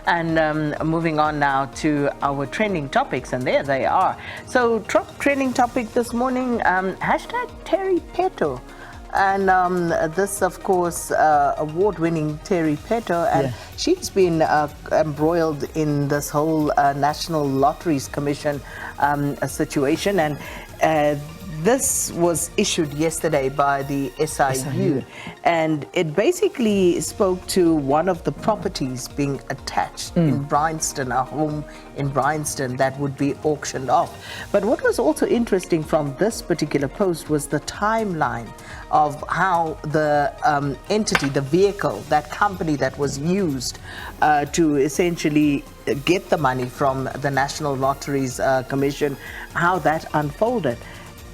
And moving on now to our trending topics, and there they are. So top trending topic this morning, hashtag Terry Peto. And this, of course, award-winning Terry Peto, and she's been embroiled in this whole National Lotteries Commission situation. And this was issued yesterday by the SIU, and it basically spoke to one of the properties being attached in Bryanston, a home in Bryanston that would be auctioned off. But what was also interesting from this particular post was the timeline of how the entity, the vehicle, that company that was used to essentially get the money from the National Lotteries Commission, how that unfolded.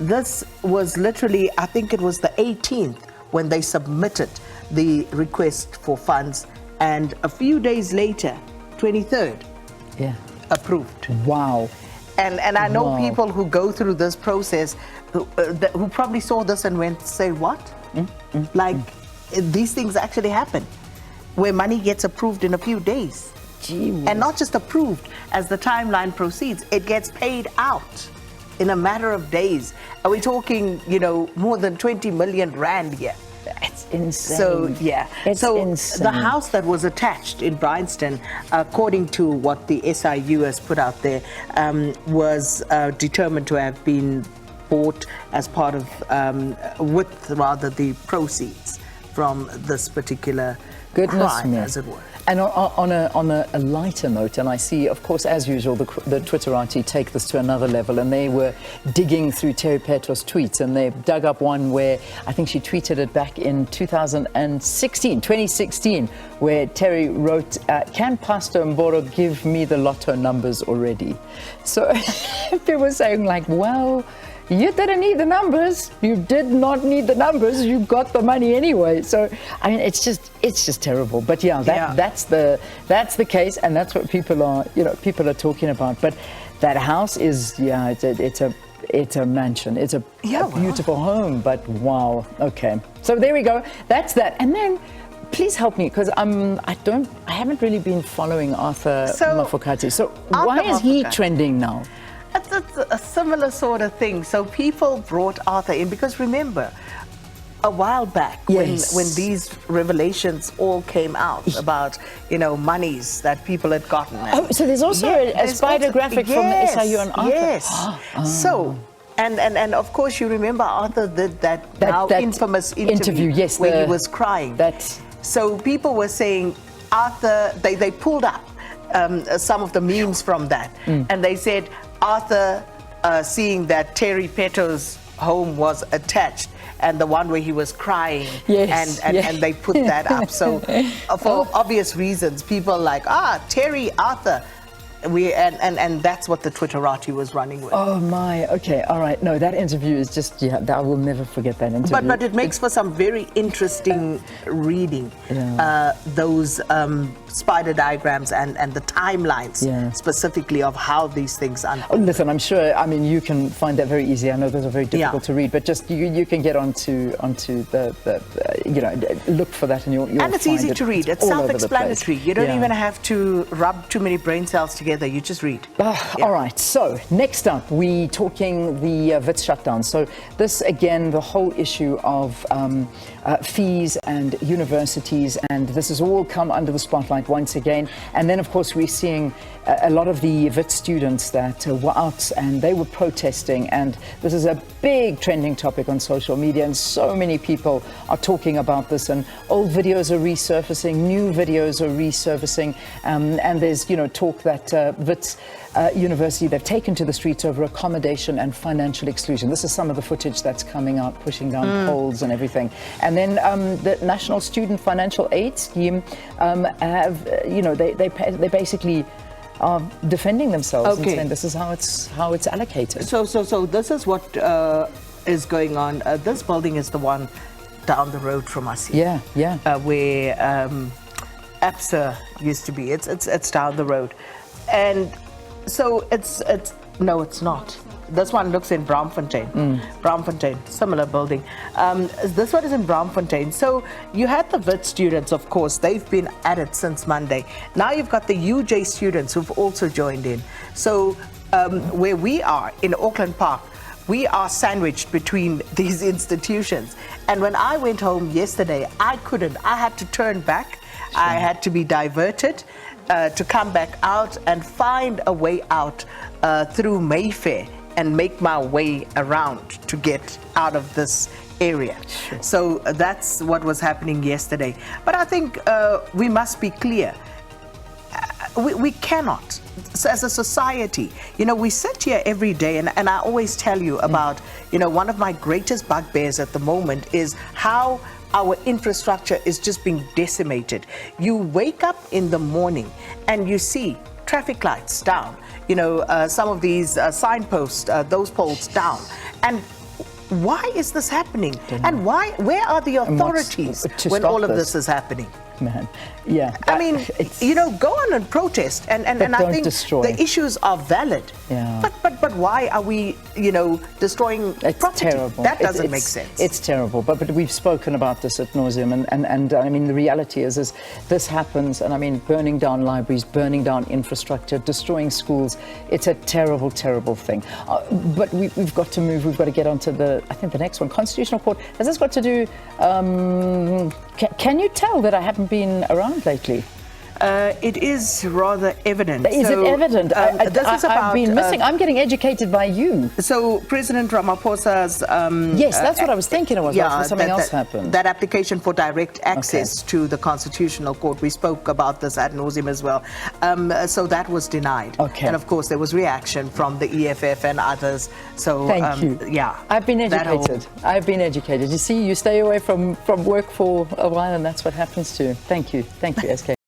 This was literally, I think it was the 18th when they submitted the request for funds, and a few days later, 23rd, approved. Wow. And I know people who go through this process who probably saw this and went, say what? Like, these things actually happen, where money gets approved in a few days. Gee whiz. And not just approved, as the timeline proceeds, it gets paid out in a matter of days. Are we talking, you know, more than 20 million rand here? It's insane. So, It's so insane. the house that was attached in Bryanston, according to what the SIU has put out there, was determined to have been bought as part of, with rather the proceeds from this particular crime, as it were. And on a lighter note, and I see, of course, as usual, the Twitterati take this to another level, and they were digging through Terry Peto's tweets, and they dug up one where I think she tweeted it back in 2016, where Terry wrote, "Can Pastor Mboro give me the lotto numbers already?" So they were saying, like, well, you didn't need the numbers. You did not need the numbers. You got the money anyway. So, I mean, it's just terrible. But that's the case, and that's what people are talking about. But that house is, it's a mansion. It's a beautiful home. But wow, okay. So there we go. That's that. And then, please help me, because I haven't really been following Arthur Mafokate. So why is he trending now? It's a similar sort of thing. So people brought Arthur in because, remember, a while back when these revelations all came out about, you know, monies that people had gotten. Oh, so there's also a spider graphic from the SIU on Arthur. Yes. So, and of course you remember Arthur did that infamous interview where he was crying. So people were saying Arthur, they pulled up some of the memes from that, and they said Arthur seeing that Terry Peto's home was attached, and the one where he was crying, and they put that up. So for obvious reasons, people are like, Terry, Arthur. And that's what the Twitterati was running with. Oh my, okay, all right. No, that interview is just, I will never forget that interview. But it makes for some very interesting reading. Those spider diagrams and the timelines specifically of how these things unfold. Oh, listen, I'm sure, I mean, you can find that very easy. I know those are very difficult to read, but just you can get onto the look for that, and you'll and it's find easy to read. It's self-explanatory. You don't even have to rub too many brain cells together. You just read. All right. So next up, we talking the WITS shutdown. So this again, the whole issue of fees and universities, and this has all come under the spotlight once again. And then, of course, we're seeing a lot of the WITS students that were out and they were protesting, and this is a big trending topic on social media, and so many people are talking about this, and old videos are resurfacing, new videos are resurfacing, and there's talk that WITS University, they've taken to the streets over accommodation and financial exclusion. This is some of the footage that's coming out, pushing down poles and everything. And then the National Student Financial Aid Scheme have, they basically are defending themselves and saying this is how it's allocated. So this is what is going on. This building is the one down the road from us here. Where APSA used to be. It's down the road, and so it's no, it's not. this one looks in Braamfontein. Braamfontein, similar building. This one is in Braamfontein. So you had the Wit students, of course, they've been at it since Monday. Now you've got the UJ students who've also joined in. So where we are in Auckland Park, we are sandwiched between these institutions. And when I went home yesterday, I had to turn back. Sure. I had to be diverted to come back out and find a way out through Mayfair and make my way around to get out of this area. Sure. So that's what was happening yesterday. But I think we must be clear. We cannot, so as a society, we sit here every day, and I always tell you about, one of my greatest bugbears at the moment is how our infrastructure is just being decimated. You wake up in the morning and you see traffic lights down, some of these signposts, those poles down. And why is this happening? And where are the authorities when all of this is happening? Man, yeah. I mean, go on and protest, and I think the issues are valid. Yeah. But why are we, destroying it's property? Terrible. That doesn't make sense. It's terrible. But we've spoken about this at nauseum, and I mean, the reality is this happens, and I mean, burning down libraries, burning down infrastructure, destroying schools. It's a terrible, terrible thing. But we've got to move. We've got to get onto the next one. Constitutional Court. Has this got to do? Can you tell that I haven't been around lately? It is rather evident. Is it evident? I've been missing. I'm getting educated by you. So President Ramaphosa's... yes, that's what I was thinking it was. Something else happened. That application for direct access to the Constitutional Court, we spoke about this ad nauseum as well. So that was denied. Okay. And of course there was reaction from the EFF and others. So thank you. Yeah. I've been educated. I've been educated. You see, you stay away from work for a while and that's what happens to you. Thank you. Thank you, SK.